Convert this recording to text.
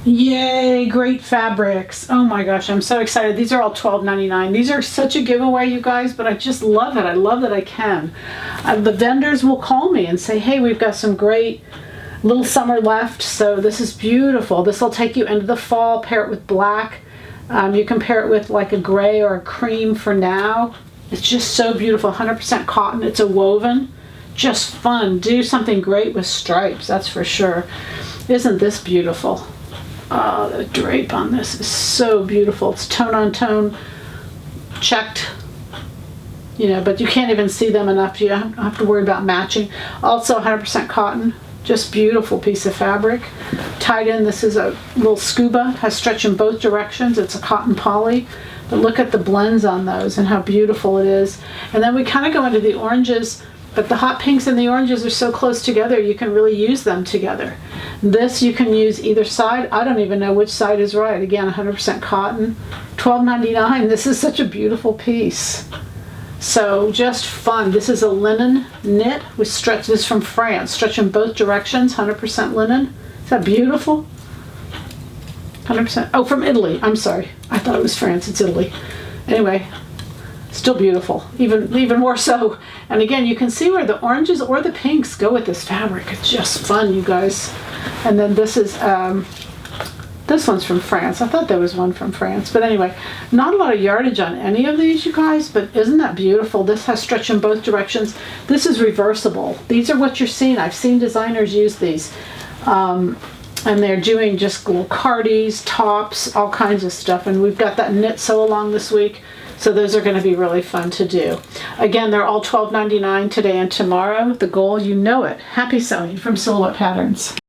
Yay, great fabrics. Oh my gosh, I'm so excited. These are all $12.99. These are such a giveaway, you guys, but I just love it. I love that I can. The vendors will call me and say, hey, we've got some great little summer left, so this is beautiful. This will take you into the fall. Pair it with black. You can pair it with like a gray or a cream for now. It's just so beautiful. 100% cotton. It's a woven. Just fun. Do something great with stripes, that's for sure. Isn't this beautiful? Oh, the drape on this is so beautiful. It's tone on tone, checked, you know, but you can't even see them enough. You don't have to worry about matching. Also 100% cotton, just beautiful piece of fabric. Tied in, this is a little scuba, has stretch in both directions. It's a cotton poly, but look at the blends on those and how beautiful it is. And then we kind of go into the oranges, but the hot pinks and the oranges are so close together, you can really use them together. This you can use either side. I don't even know which side is right. Again, 100% cotton, $12.99. This is such a beautiful piece. So just fun. This is a linen knit with stretch. This is from France. Stretch in both directions, 100% linen. Is that beautiful? 100%. Oh, from Italy. I'm sorry. I thought it was France. It's Italy. Anyway. Still beautiful, even more so. And again, you can see where the oranges or the pinks go with this fabric. It's just fun, you guys. And then this is, this one's from France. I thought there was one from France. But anyway, not a lot of yardage on any of these, you guys, but isn't that beautiful? This has stretch in both directions. This is reversible. These are what you're seeing. I've seen designers use these. And they're doing just little cardies, tops, all kinds of stuff. And we've got that knit sew along this week. So those are going to be really fun to do. Again, they're all $12.99 today and tomorrow. The goal, you know it. Happy sewing from Silhouette Patterns.